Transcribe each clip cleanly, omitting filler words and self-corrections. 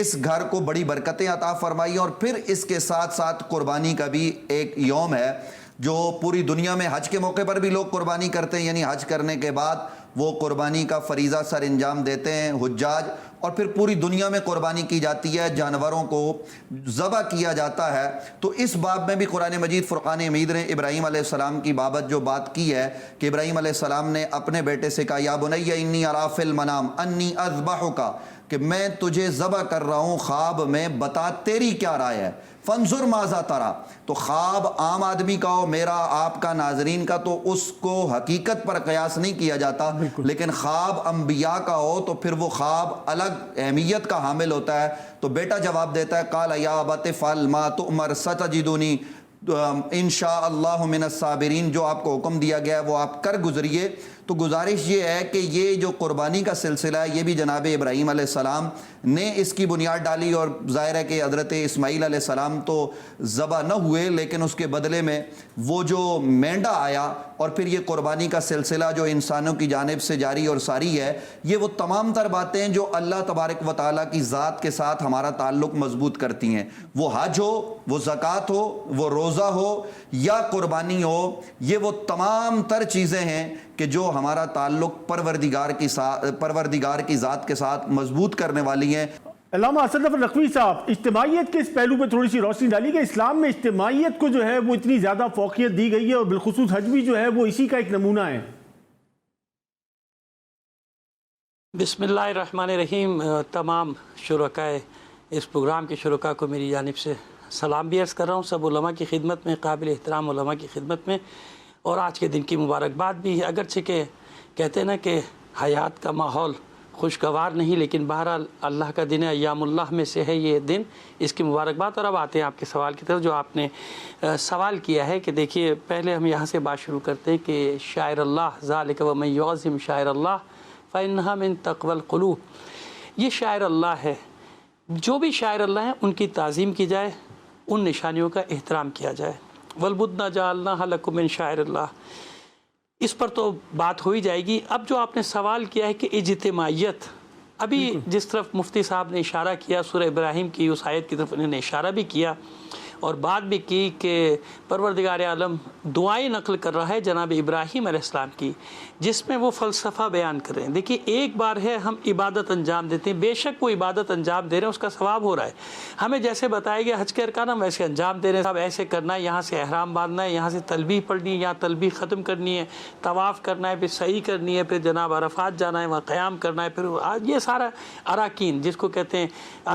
اس گھر کو بڑی برکتیں عطا فرمائی، اور پھر اس کے ساتھ ساتھ قربانی کا بھی ایک یوم ہے جو پوری دنیا میں حج کے موقع پر بھی لوگ قربانی کرتے ہیں، یعنی حج کرنے کے بعد وہ قربانی کا فریضہ سر انجام دیتے ہیں حجاج، اور پھر پوری دنیا میں قربانی کی جاتی ہے، جانوروں کو ذبح کیا جاتا ہے۔ تو اس باب میں بھی قرآن مجید فرقان حمید نے ابراہیم علیہ السلام کی بابت جو بات کی ہے کہ ابراہیم علیہ السلام نے اپنے بیٹے سے کہا یا بنی انی اری فی المنام انی اذبحک، کہ میں تجھے ذبح کر رہا ہوں خواب میں، بتا تیری کیا رائے ہے، فانظر ماذا ترى۔ تو خواب عام آدمی کا ہو، میرا آپ کا ناظرین کا، تو اس کو حقیقت پر قیاس نہیں کیا جاتا، لیکن خواب انبیاء کا ہو تو پھر وہ خواب الگ اہمیت کا حامل ہوتا ہے۔ تو بیٹا جواب دیتا ہے قال یا ابت افعل ما تؤمر ستجدنی انشاء اللہ من الصابرین، جو آپ کو حکم دیا گیا ہے وہ آپ کر گزریے۔ تو گزارش یہ ہے کہ یہ جو قربانی کا سلسلہ ہے یہ بھی جناب ابراہیم علیہ السلام نے اس کی بنیاد ڈالی، اور ظاہر ہے کہ حضرت اسماعیل علیہ السلام تو ذبح نہ ہوئے، لیکن اس کے بدلے میں وہ جو مینڈا آیا، اور پھر یہ قربانی کا سلسلہ جو انسانوں کی جانب سے جاری اور ساری ہے، یہ وہ تمام تر باتیں جو اللہ تبارک و تعالیٰ کی ذات کے ساتھ ہمارا تعلق مضبوط کرتی ہیں، وہ حج ہو، وہ زکوٰۃ ہو، وہ روزہ ہو یا قربانی ہو، یہ وہ تمام تر چیزیں ہیں کہ جو ہمارا تعلق پروردگار کی ذات کے ساتھ مضبوط کرنے والی ہیں۔ علامہ اسد ظفر نقوی صاحب، اجتماعیت کے اس پہلو پہ تھوڑی سی روشنی ڈالی کہ اسلام میں اجتماعیت کو جو ہے وہ اتنی زیادہ فوقیت دی گئی ہے، اور بالخصوص حج بھی جو ہے وہ اسی کا ایک نمونہ ہے۔ بسم اللہ الرحمن الرحیم۔ تمام شرکائے اس پروگرام کے شرکاء کو میری جانب سے سلام بھی عرض کر رہا ہوں، سب علماء کی خدمت میں، قابل احترام علماء کی خدمت میں، اور آج کے دن کی مبارکباد بھی ہے۔ اگرچہ کہ کہتے ہیں نا کہ حیات کا ماحول خوشگوار نہیں، لیکن بہرحال اللہ کا دن ہے، ایام اللہ میں سے ہے یہ دن، اس کی مبارکباد۔ اور اب آتے ہیں آپ کے سوال کی طرف، جو آپ نے سوال کیا ہے کہ دیکھیے پہلے ہم یہاں سے بات شروع کرتے ہیں کہ شاعر اللہ ذالک ومن یعظم شاعر اللہ فإنہا من تقوی القلوب، یہ شاعر اللہ ہے، جو بھی شاعر اللہ ہیں ان کی تعظیم کی جائے، ان نشانیوں کا احترام کیا جائے۔ والبدن جعلناها لکم من شاعر اللہ، اس پر تو بات ہو ہی جائے گی۔ اب جو آپ نے سوال کیا ہے کہ اجتماعیت، ابھی جس طرف مفتی صاحب نے اشارہ کیا سورہ ابراہیم کی اس آیت کی طرف انہوں نے اشارہ بھی کیا، اور بات بھی کی کہ پروردگار عالم دعائیں نقل کر رہا ہے جناب ابراہیم علیہ السلام کی، جس میں وہ فلسفہ بیان کر رہے ہیں۔ دیکھیے ایک بار ہے ہم عبادت انجام دیتے ہیں، بے شک وہ عبادت انجام دے رہے ہیں، اس کا ثواب ہو رہا ہے، ہمیں جیسے بتایا گیا حج کے ارکان ہم ویسے انجام دے رہے ہیں، صاحب ایسے کرنا ہے، یہاں سے احرام باندھنا ہے، یہاں سے تلبیہ پڑھنی ہے، یہاں تلبیہ ختم کرنی ہے، طواف کرنا ہے، پھر سعی کرنی ہے، پھر جناب عرفات جانا ہے، وہاں قیام کرنا ہے، پھر یہ سارا اراکین جس کو کہتے ہیں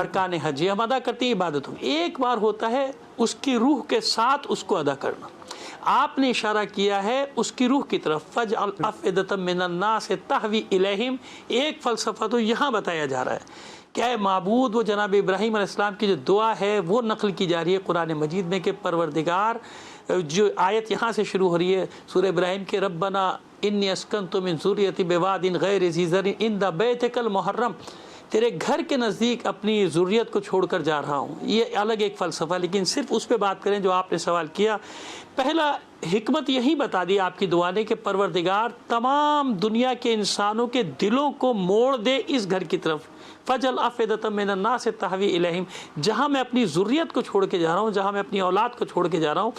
ارکان حج، یہ ہم ادا کرتے ہیں عبادتوں۔ ایک بار ہوتا ہے اس کی روح کے ساتھ اس کو ادا کرنا، آپ نے اشارہ کیا ہے اس کی روح کی طرف، فَجْعَلْ أَفْئِدَةً مِّنَ النَّاسِ تَهْوِي إِلَيْهِمْ، ایک فلسفہ تو یہاں بتایا جا رہا ہے کہ اے معبود، وہ جناب ابراہیم علیہ السلام کی جو دعا ہے وہ نقل کی جا رہی ہے قرآن مجید میں کہ پروردگار، جو آیت یہاں سے شروع ہو رہی ہے سورہ ابراہیم کے، ربنا انی اسکنت من ذریتی بواد غیر ذی زرع عند بیتک المحرم، تیرے گھر کے نزدیک اپنی ذریت کو چھوڑ کر جا رہا ہوں، یہ الگ ایک فلسفہ، لیکن صرف اس پہ بات کریں جو آپ نے سوال کیا۔ پہلا حکمت یہی بتا دی آپ کی دعا نے کہ پروردگار تمام دنیا کے انسانوں کے دلوں کو موڑ دے اس گھر کی طرف، فَجْعَلْ أَفْئِدَةً مِّنَ النَّاسِ تَهْوِي إِلَيْهِمْ، جہاں میں اپنی ذریت کو چھوڑ کے جا رہا ہوں، جہاں میں اپنی اولاد کو چھوڑ کے جا رہا ہوں۔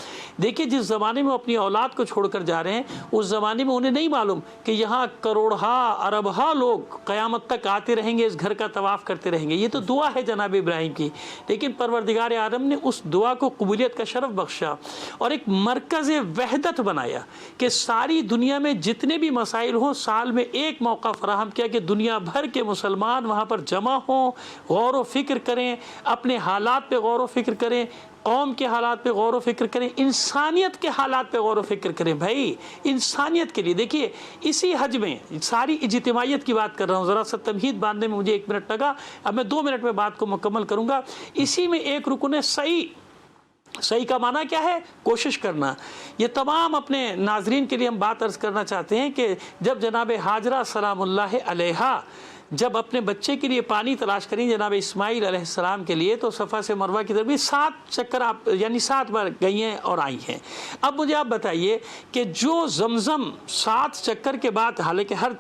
دیکھیے جس زمانے میں اپنی اولاد کو چھوڑ کر جا رہے ہیں، اس زمانے میں انہیں نہیں معلوم کہ یہاں کروڑہا اربہا لوگ قیامت تک آتے رہیں گے، اس گھر کا طواف کرتے رہیں گے، یہ تو دعا ہے جناب ابراہیم کی، لیکن پروردگار عالم نے اس دعا کو قبولیت کا شرف بخشا اور ایک مرکز وحدت بنایا کہ ساری دنیا میں جتنے بھی مسائل ہوں سال میں ایک موقع فراہم کیا کہ دنیا بھر کے مسلمان وہاں پر جمع ہوں، غور و فکر کریں، اپنے حالات پہ غور و فکر کریں، قوم کے حالات پہ غور و فکر کریں، انسانیت کے حالات پہ غور و فکر کریں۔ بھائی انسانیت کے لیے دیکھیے اسی حج میں ساری اجتماعیت کی بات کر رہا ہوں، ذرا سا تمہید باندھنے میں مجھے 1 منٹ لگا، اب میں 2 منٹ میں بات کو مکمل کروں گا۔ اسی میں ایک رکن ہے صحیح کا معنی کیا ہے؟ کوشش کرنا۔ یہ تمام اپنے ناظرین کے لیے ہم بات عرض کرنا چاہتے ہیں کہ جب جناب ہاجرہ سلام اللہ علیہا جب اپنے بچے کے لیے پانی تلاش کریں جناب اسماعیل علیہ السلام کے لیے، تو صفا سے مروہ کی طرف بھی 7 چکر آپ یعنی 7 بار گئی ہیں اور آئی ہیں۔ اب مجھے آپ بتائیے کہ جو زمزم 7 چکر کے بعد، حالانکہ ہر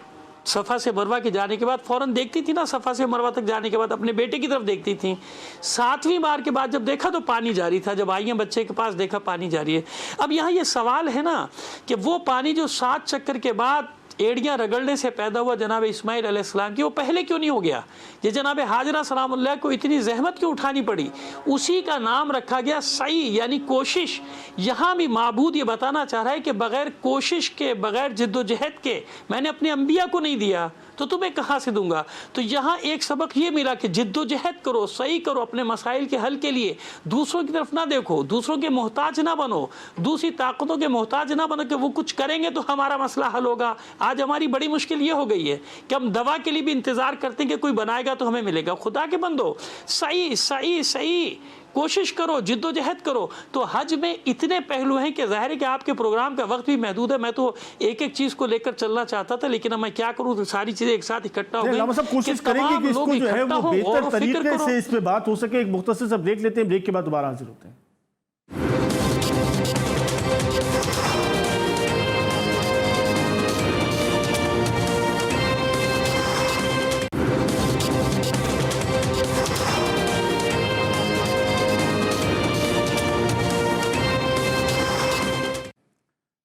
صفا سے مروہ کے جانے کے بعد فوراً دیکھتی تھی نا، صفا سے مروہ تک جانے کے بعد اپنے بیٹے کی طرف دیکھتی تھیں. 7ویں بار کے بعد جب دیکھا تو پانی جاری تھا. جب آئی ہیں بچے کے پاس دیکھا پانی جاری ہے. اب یہاں یہ سوال ہے نا کہ وہ پانی جو 7 چکر کے بعد ایڑیاں رگڑنے سے پیدا ہوا جناب اسماعیل علیہ السلام کی، وہ پہلے کیوں نہیں ہو گیا؟ یہ جناب حاجرہ سلام اللہ کو اتنی زحمت کیوں اٹھانی پڑی؟ اسی کا نام رکھا گیا سعی، یعنی کوشش. یہاں بھی معبود یہ بتانا چاہ رہا ہے کہ بغیر کوشش کے، بغیر جد و جہد کے میں نے اپنے انبیاء کو نہیں دیا تو تمہیں کہاں سے دوں گا؟ تو یہاں ایک سبق یہ ملا کہ جد و جہد کرو، سعی کرو اپنے مسائل کے حل کے لیے. دوسروں کی طرف نہ دیکھو، دوسروں کے محتاج نہ بنو، دوسری طاقتوں کے محتاج نہ بنو کہ وہ کچھ کریں گے تو ہمارا مسئلہ حل ہوگا. آج ہماری بڑی مشکل یہ ہو گئی ہے کہ ہم دوا کے لیے بھی انتظار کرتے ہیں کہ کوئی بنائے گا تو ہمیں ملے گا. خدا کے بندو، سعی سعی سعی، کوشش کرو، جد و جہد کرو. تو حج میں اتنے پہلو ہیں کہ ظاہر ہے کہ آپ کے پروگرام کا وقت بھی محدود ہے. میں تو ایک ایک چیز کو لے کر چلنا چاہتا تھا، لیکن اب میں کیا کروں، ساری چیزیں ایک ساتھ اکٹھا ہو گئی. علامہ صاحب کوشش کریں گے کہ اس کو جو ہے وہ بہتر طریقے سے اس پہ بات ہو سکے. ایک مختصر سا بریک لیتے ہیں، بریک کے بعد دوبارہ حاضر ہوتے ہیں.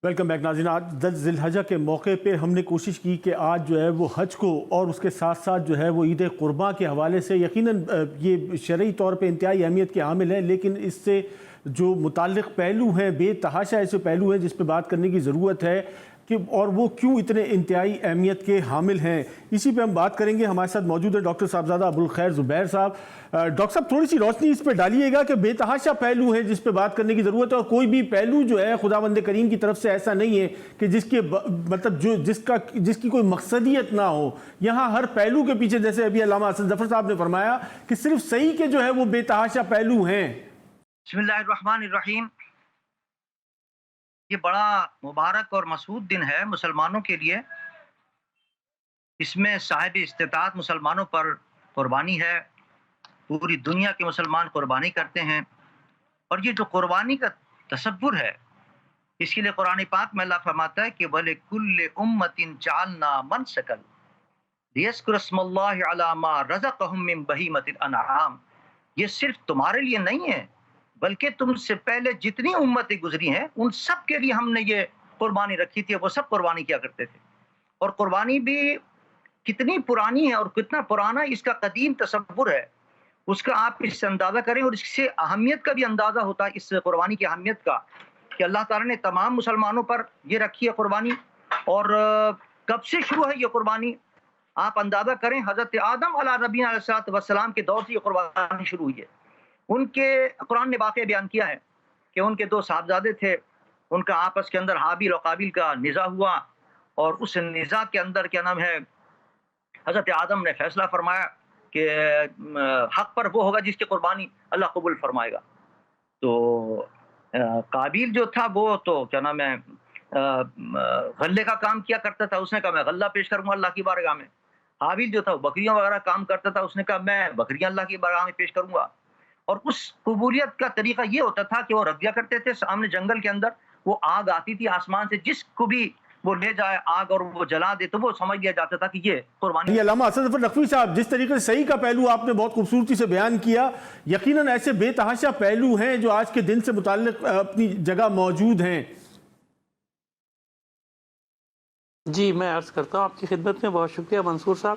ویلکم بیک ناظرین. آج 10 ذی الحجہ کے موقع پہ ہم نے کوشش کی کہ آج جو ہے وہ حج کو اور اس کے ساتھ ساتھ جو ہے وہ عید قرباں کے حوالے سے یقیناً یہ شرعی طور پہ انتہائی اہمیت کے حامل ہیں، لیکن اس سے جو متعلق پہلو ہیں، بے تحاشا ایسے پہلو ہیں جس پہ بات کرنے کی ضرورت ہے کہ اور وہ کیوں اتنے انتہائی اہمیت کے حامل ہیں. اسی پہ ہم بات کریں گے. ہمارے ساتھ موجود ہے ڈاکٹر صاحبزادہ ابوالخیر زبیر صاحب. ڈاکٹر صاحب تھوڑی سی روشنی اس پہ ڈالیے گا کہ بے تحاشا پہلو ہیں جس پہ بات کرنے کی ضرورت ہے، اور کوئی بھی پہلو جو ہے خداوند کریم کی طرف سے ایسا نہیں ہے کہ جس کے مطلب جس کی کوئی مقصدیت نہ ہو. یہاں ہر پہلو کے پیچھے، جیسے ابھی علامہ حسن ظفر صاحب نے فرمایا کہ صرف صحیح کے جو ہے وہ بے تحاشا پہلو ہیں. بسم اللہ الرحمن الرحیم. یہ بڑا مبارک اور مسعود دن ہے مسلمانوں کے لیے. اس میں صاحب استطاعت مسلمانوں پر قربانی ہے. پوری دنیا کے مسلمان قربانی کرتے ہیں، اور یہ جو قربانی کا تصور ہے اس کے لیے قرآن پاک میں اللہ فرماتا ہے کہ وَلِكُلِّ أُمَّةٍ جَعَلْنَا مَنْسَكًا لِيَذْكُرُوا اسْمَ اللَّهِ عَلَى مَا رَزَقَهُم مِّن بَهِيمَةِ الْأَنْعَامِ. یہ صرف تمہارے لیے نہیں ہے بلکہ تم سے پہلے جتنی امتیں گزری ہیں ان سب کے لیے ہم نے یہ قربانی رکھی تھی. وہ سب قربانی کیا کرتے تھے. اور قربانی بھی کتنی پرانی ہے اور کتنا پرانا اس کا قدیم تصور ہے، اس کا آپ اس سے اندازہ کریں. اور اس سے اہمیت کا بھی اندازہ ہوتا ہے، اس قربانی کی اہمیت کا، کہ اللہ تعالیٰ نے تمام مسلمانوں پر یہ رکھی ہے قربانی. اور کب سے شروع ہے یہ قربانی؟ آپ اندازہ کریں، حضرت آدم علیہ نبینا علیہ السلام کے دور سے یہ قربانی شروع ہوئی ہے. ان کے قرآن نے واقعہ بیان کیا ہے کہ ان کے 2 صاحبزادے تھے، ان کا آپس کے اندر حابیل اور قابیل کا نزاع ہوا، اور اس نزاع کے اندر کیا نام ہے حضرت آدم نے فیصلہ فرمایا کہ حق پر وہ ہوگا جس کی قربانی اللہ قبول فرمائے گا. تو قابیل جو تھا وہ تو کیا نام ہے غلے کا کام کیا کرتا تھا، اس نے کہا میں غلہ پیش کروں گا اللہ کی بارگاہ میں. حابیل جو تھا وہ بکریاں وغیرہ کام کرتا تھا، اس نے کہا میں بکریاں اللہ کی بارگاہ میں پیش کروں گا. اور اس قبولیت کا طریقہ یہ ہوتا تھا کہ وہ رکھ دیا کرتے تھے سامنے جنگل کے اندر، وہ آگ آتی تھی آسمان سے، جس کو بھی وہ لے جائے آگ اور وہ جلا دے تو وہ سمجھ لیا جاتا تھا کہ یہ قربانی. یہ علامہ حسن ظفر نقوی صاحب، جس طریقے سے صحیح کا پہلو آپ نے بہت خوبصورتی سے بیان کیا، یقیناً ایسے بے تحاشا پہلو ہیں جو آج کے دن سے متعلق اپنی جگہ موجود ہیں. جی میں عرض کرتا ہوں آپ کی خدمت میں. بہت شکریہ منصور صاحب.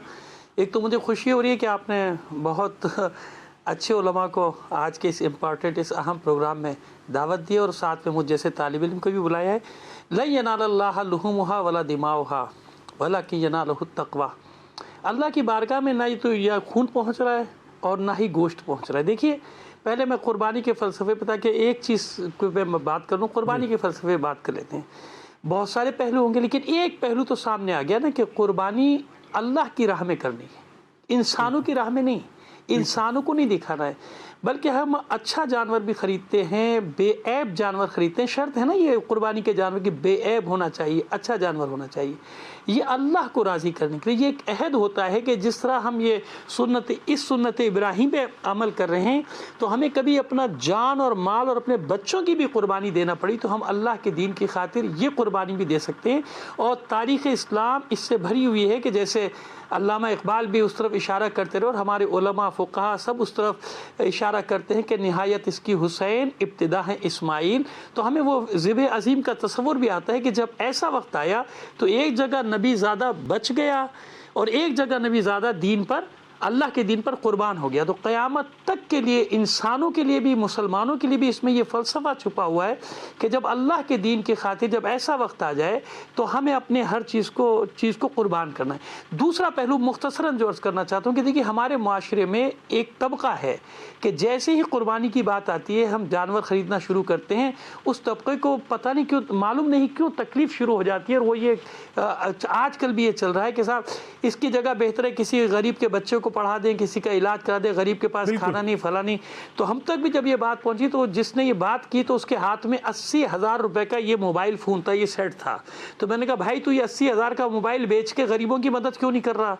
ایک تو مجھے خوشی ہو رہی ہے کہ آپ نے بہت اچھے علماء کو آج کے اس امپارٹنٹ، اس اہم پروگرام میں دعوت دی، اور ساتھ میں مجھ جیسے طالب علم کو بھی بلایا ہے. لَن يَنَالَ اللَّهَ لُحُومُهَا وَلَا دِمَاؤُهَا وَلَكِنْ يَنَالُهُ التَّقْوَىٰ. اللہ کی بارگاہ میں نہ تو یا خون پہنچ رہا ہے اور نہ ہی گوشت پہنچ رہا ہے. دیکھیے پہلے میں قربانی کے فلسفے پہ تھا کہ ایک چیز پہ میں بات کر لوں، قربانی کے فلسفے بات کر لیتے ہیں. بہت سارے پہلو ہوں گے لیکن ایک پہلو تو سامنے آ گیا نا کہ قربانی اللہ کی راہ میں کرنی ہے، انسانوں کی راہ میں نہیں. انسانوں کو نہیں دکھانا ہے، بلکہ ہم اچھا جانور بھی خریدتے ہیں، بے عیب جانور خریدتے ہیں. شرط ہے نا یہ قربانی کے جانور کی، بے عیب ہونا چاہیے، اچھا جانور ہونا چاہیے. یہ اللہ کو راضی کرنے کے لیے یہ ایک عہد ہوتا ہے کہ جس طرح ہم یہ سنت ابراہیم پہ عمل کر رہے ہیں، تو ہمیں کبھی اپنا جان اور مال اور اپنے بچوں کی بھی قربانی دینا پڑی تو ہم اللہ کے دین کی خاطر یہ قربانی بھی دے سکتے ہیں. اور تاریخ اسلام اس سے بھری ہوئی ہے کہ جیسے علامہ اقبال بھی اس طرف اشارہ کرتے رہے اور ہمارے علماء فقہا سب اس طرف اشارہ کرتے ہیں کہ نہایت اس کی حسین، ابتدا ہے اسماعیل. تو ہمیں وہ ذبح عظیم کا تصور بھی آتا ہے کہ جب ایسا وقت آیا تو ایک جگہ نبی زادہ بچ گیا اور ایک جگہ نبی زادہ دین پر، اللہ کے دین پر قربان ہو گیا. تو قیامت تک کے لیے انسانوں کے لیے بھی، مسلمانوں کے لیے بھی اس میں یہ فلسفہ چھپا ہوا ہے کہ جب اللہ کے دین کی خاطر جب ایسا وقت آ جائے تو ہمیں اپنے ہر چیز کو قربان کرنا ہے. دوسرا پہلو مختصراً جو عرض کرنا چاہتا ہوں کہ دیکھیے ہمارے معاشرے میں ایک طبقہ ہے کہ جیسے ہی قربانی کی بات آتی ہے ہم جانور خریدنا شروع کرتے ہیں، اس طبقے کو پتہ نہیں کیوں، معلوم نہیں کیوں تکلیف شروع ہو جاتی ہے. اور وہ یہ آج کل بھی یہ چل رہا ہے کہ صاحب اس کی جگہ بہتر ہے کسی غریب کے بچے کو پڑھا دیں، کسی کا علاج کرا دیں، غریب کے پاس کھانا نہیں، فلاں نہیں. تو ہم تک بھی جب یہ بات پہنچی تو جس نے یہ بات کی تو اس کے ہاتھ میں 80,000 روپے کا یہ موبائل فون تھا، یہ سیٹ تھا. تو میں نے کہا بھائی تو یہ 80,000 کا موبائل بیچ کے غریبوں کی مدد کیوں نہیں کر رہا؟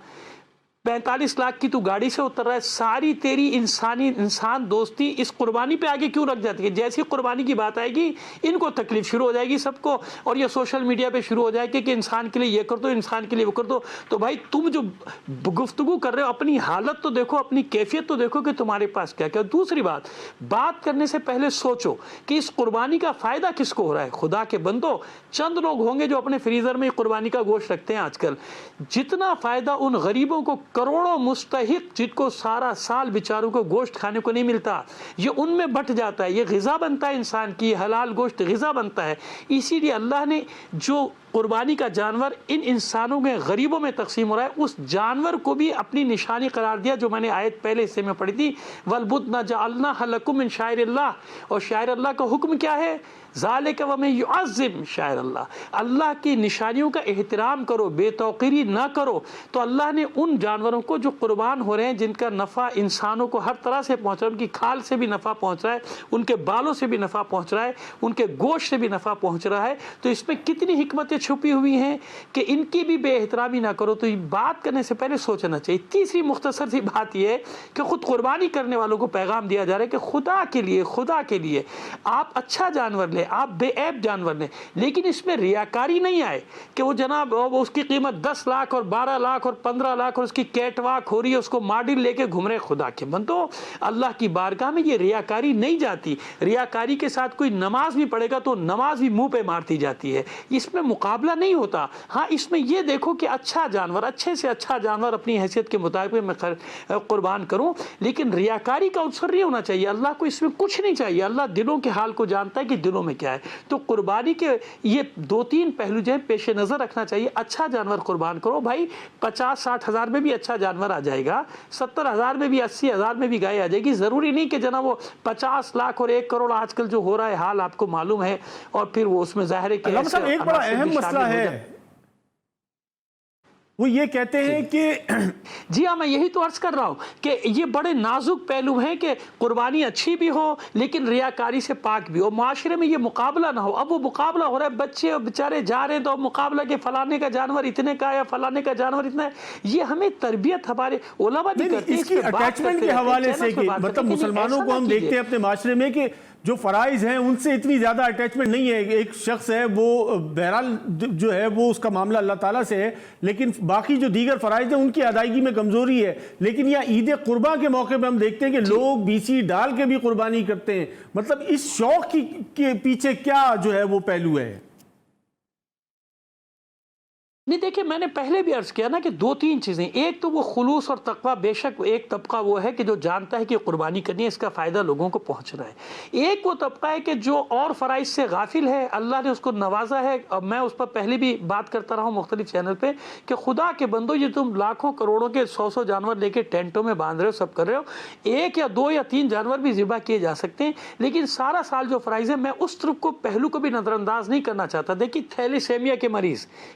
45 لاکھ کی تو گاڑی سے اتر رہا ہے. ساری تیری انسان دوستی اس قربانی پہ آگے کیوں رکھ جاتی ہے؟ جیسی قربانی کی بات آئے گی ان کو تکلیف شروع ہو جائے گی سب کو، اور یہ سوشل میڈیا پہ شروع ہو جائے گی کہ انسان کے لیے یہ کر دو، انسان کے لیے وہ کر دو. تو بھائی تم جو گفتگو کر رہے ہو اپنی حالت تو دیکھو، اپنی کیفیت تو دیکھو کہ تمہارے پاس کیا کیا. دوسری بات کرنے سے پہلے سوچو کہ اس قربانی کا فائدہ کس کو ہو رہا ہے. خدا کے بندو، چند لوگ ہوں گے جو اپنے فریزر میں قربانی کا گوشت رکھتے ہیں آج کل. جتنا فائدہ ان غریبوں کو، کروڑوں مستحق جن کو سارا سال بیچاروں کو گوشت کھانے کو نہیں ملتا، یہ ان میں بٹ جاتا ہے. یہ غذا بنتا ہے انسان کی، حلال گوشت غذا بنتا ہے. اسی لیے اللہ نے جو قربانی کا جانور ان انسانوں میں غریبوں میں تقسیم ہو رہا ہے، اس جانور کو بھی اپنی نشانی قرار دیا جو میں نے آیت پہلے حصے میں پڑھی تھی، وَالْبُدْنَ جَعَلْنَاهَا لَكُم مِّن شَعَائِرِ اللَّهِ. اور شاعر اللہ کا حکم کیا ہے؟ ذَلِكَ وَمَن يُعَظِّمْ شَعَائِرَ اللَّهِ. اللہ کی نشانیوں کا احترام کرو، بے توقیری نہ کرو. تو اللہ نے ان جانوروں کو جو قربان ہو رہے ہیں، جن کا نفع انسانوں کو ہر طرح سے پہنچ رہا ہے، ان کی کھال سے بھی نفع پہنچ رہا ہے، ان کے بالوں سے بھی نفع پہنچ رہا ہے، ان کے گوشت سے بھی نفع پہنچ رہا ہے. تو اس میں کتنی حکمتیں چھپی ہوئی ہیں کہ ان کی بھی بے احترامی نہ کرو. تو یہ بات کرنے سے پہلے سوچنا چاہیے. تیسری مختصر سی بات یہ ہے کہ خود قربانی کرنے والوں کو پیغام دیا جا رہا ہے کہ خدا کے لیے آپ اچھا جانور لیں، آپ بے عیب جانور لیں، لیکن اس میں ریاکاری نہیں آئے کہ وہ جناب اس کی قیمت 10 لاکھ اور 12 لاکھ اور 15 لاکھ اور اس کی کیٹ واک ہو رہی ہے، اس کو ماڈل لے کے گھوم رہے. خدا کے بندو، اللہ کی بارگاہ میں یہ ریاکاری نہیں جاتی. ریاکاری کے ساتھ کوئی نماز بھی پڑھے گا تو نماز بھی منہ پہ مارتی جاتی ہے. اس میں مقابلہ نہیں ہوتا. ہاں اس میں یہ دیکھو کہ اچھا جانور، اچھے سے اچھا جانور اپنی حیثیت کے مطابق میں قربان کروں، لیکن ریاکاری کا عنصر نہیں ہونا چاہیے. اللہ کو اس میں کچھ نہیں چاہیے. اللہ دلوں کے حال کو جانتا ہے کہ دلوں میں کیا ہے. تو قربانی کے یہ 2-3 پہلو جو ہے پیش نظر رکھنا چاہیے. اچھا جانور قربان کرو بھائی. 50-60 ہزار میں بھی اچھا جانور آ جائے گا، 70 ہزار میں بھی، 80 ہزار میں بھی گائے آ جائے گی. ضروری نہیں کہ جناب وہ 50 لاکھ اور 1 کروڑ آج کل جو ہو رہا ہے حال آپ کو معلوم ہے، اور پھر وہ اس میں ظاہر ہے کہ ایک بڑا اہم مسئلہ ہے وہ یہ کہتے ہیں کہ جی ہاں، میں یہی تو عرض کر رہا ہوں کہ یہ بڑے نازک پہلو ہیں کہ قربانی اچھی بھی ہو لیکن ریاکاری سے پاک بھی ہو. معاشرے میں یہ مقابلہ نہ ہو. اب وہ مقابلہ ہو رہا ہے، بچے بیچارے جا رہے ہیں تو اب مقابلہ کہ فلانے کا جانور اتنے کا ہے یا فلانے کا جانور اتنا ہے. یہ ہمیں تربیت ہمارے علماء بھی کرتے ہیں. اس کی اٹیچمنٹ کے حوالے سے کہ مطلب مسلمانوں کو ہم دیکھتے ہیں اپنے معاشرے میں کہ جو فرائض ہیں ان سے اتنی زیادہ اٹیچمنٹ نہیں ہے. ایک شخص ہے وہ بہرحال جو ہے وہ اس کا معاملہ اللہ تعالیٰ سے ہے، لیکن باقی جو دیگر فرائض ہیں ان کی ادائیگی میں کمزوری ہے. لیکن یہ عید قرباں کے موقع پہ ہم دیکھتے ہیں کہ لوگ بیسی ڈال کے بھی قربانی کرتے ہیں. مطلب اس شوق کے پیچھے کیا جو ہے وہ پہلو ہے؟ نہیں دیکھیں، میں نے پہلے بھی عرض کیا نا کہ 2-3 چیزیں. ایک تو وہ خلوص اور تقویٰ. بے شک ایک طبقہ وہ ہے کہ جو جانتا ہے کہ قربانی کرنی ہے، اس کا فائدہ لوگوں کو پہنچ رہا ہے. ایک وہ طبقہ ہے کہ جو اور فرائض سے غافل ہے، اللہ نے اس کو نوازا ہے. اب میں اس پر پہلے بھی بات کرتا رہا ہوں مختلف چینل پہ کہ خدا کے بندو، یہ تم لاکھوں کروڑوں کے 100 جانور لے کے ٹینٹوں میں باندھ رہے ہو، سب کر رہے ہو. 1 یا 2 یا 3 جانور بھی ذبح کیے جا سکتے ہیں، لیکن سارا سال جو فرائض ہے میں اس طرف کو پہلو کو بھی نظر انداز نہیں کرنا چاہتا. دیکھیے تھیلیسیمیا کے مریض،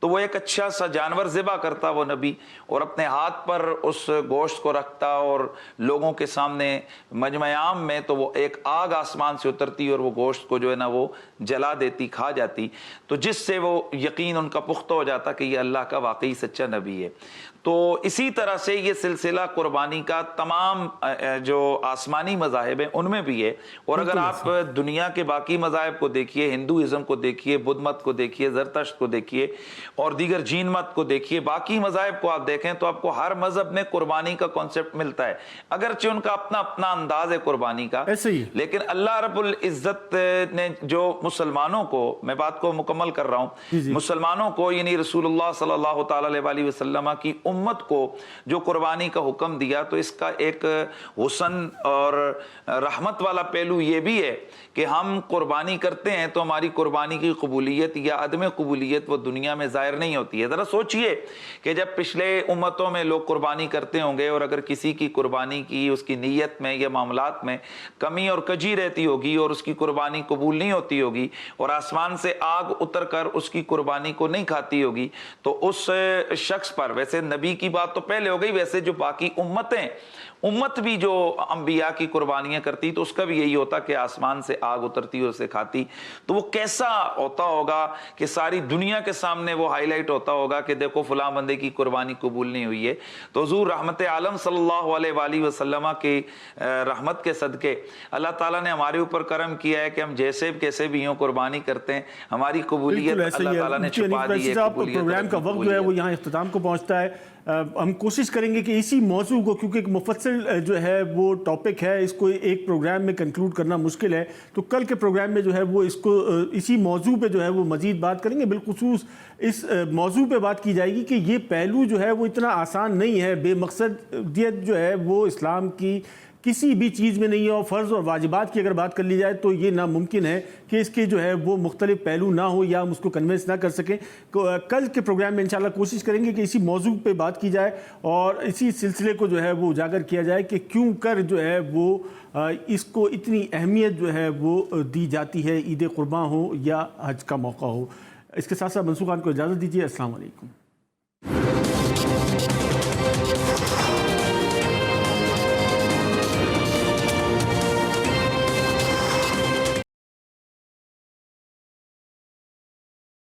تو وہ ایک اچھا سا جانور ذبح کرتا وہ نبی, اور اپنے ہاتھ پر اس گوشت کو رکھتا, اور لوگوں کے سامنے مجمع عام میں تو وہ ایک آگ آسمان سے اترتی اور وہ گوشت کو جو ہے نا وہ جلا دیتی, کھا جاتی, تو جس سے وہ یقین ان کا پختہ ہو جاتا کہ یہ اللہ کا واقعی سچا نبی ہے. تو اسی طرح سے یہ سلسلہ قربانی کا تمام جو آسمانی مذاہب ہیں ان میں بھی ہے. اور اگر آپ دنیا کے باقی مذاہب کو دیکھیے, ہندوازم کو دیکھیے, بدھ مت کو دیکھیے, زرتشت کو دیکھیے, اور دیگر جین مت کو دیکھیے, باقی مذاہب کو آپ دیکھیں تو آپ کو ہر مذہب میں قربانی کا کانسیپٹ ملتا ہے, اگرچہ ان کا اپنا اپنا انداز ہے قربانی کا. لیکن اللہ رب العزت نے جو مسلمانوں کو, میں بات کو مکمل کر رہا ہوں, مسلمانوں کو یعنی رسول اللہ صلی اللہ تعالی علیہ وسلم کی امت کو جو قربانی کا حکم دیا, تو اس کا ایک حسن اور رحمت والا پہلو یہ بھی ہے کہ ہم قربانی کرتے ہیں تو ہماری قربانی کی قبولیت یا عدم قبولیت وہ دنیا میں ظاہر نہیں ہوتی ہے. ذرا سوچئے کہ جب پچھلے امتوں میں لوگ قربانی کرتے ہوں گے, اور اگر کسی کی قربانی کی اس کی نیت میں یا معاملات میں کمی اور کجی رہتی ہوگی اور اس کی قربانی قبول نہیں ہوتی ہوگی, اور آسمان سے آگ اتر کر اس کی قربانی کو نہیں کھاتی ہوگی, تو اس شخص پر, ویسے نبی کی بات تو پہلے ہو گئی, ویسے جو باقی امت بھی جو انبیاء کی قربانیاں کرتی تو اس کا بھی یہی ہوتا کہ آسمان سے آگ اترتی اور اسے کھاتی. تو وہ کیسا ہوتا ہوگا کہ ساری دنیا کے سامنے وہ ہائی لائٹ ہوتا ہوگا کہ دیکھو فلاں بندے کی قربانی قبول نہیں ہوئی ہے. تو حضور رحمت عالم صلی اللہ علیہ وآلہ وسلم کی رحمت کے صدقے اللہ تعالیٰ نے ہمارے اوپر کرم کیا ہے کہ ہم جیسے کیسے بھی ہوں قربانی کرتے ہیں, ہماری قبولیت اللہ تعالیٰ نے چھپا دی ہے. پروگرام کا وقت جو ہے وہ یہاں اختتام کو پہنچتا ہے. ہم کوشش کریں گے کہ اسی موضوع کو, کیونکہ ایک مفصل جو ہے وہ ٹاپک ہے, اس کو ایک پروگرام میں کنکلوڈ کرنا مشکل ہے, تو کل کے پروگرام میں جو ہے وہ اس کو اسی موضوع پہ جو ہے وہ مزید بات کریں گے. بالخصوص اس موضوع پہ بات کی جائے گی کہ یہ پہلو جو ہے وہ اتنا آسان نہیں ہے. بے مقصدیت جو ہے وہ اسلام کی کسی بھی چیز میں نہیں ہے, اور فرض اور واجبات کی اگر بات کر لی جائے تو یہ ناممکن ہے کہ اس کے جو ہے وہ مختلف پہلو نہ ہو یا ہم اس کو کنوینس نہ کر سکیں. کل کے پروگرام میں انشاءاللہ کوشش کریں گے کہ اسی موضوع پہ بات کی جائے اور اسی سلسلے کو جو ہے وہ اجاگر کیا جائے کہ کیوں کر جو ہے وہ اس کو اتنی اہمیت جو ہے وہ دی جاتی ہے, عید قرباں ہو یا حج کا موقع ہو. اس کے ساتھ ساتھ منصور خان کو اجازت دیجیے. السلام علیکم.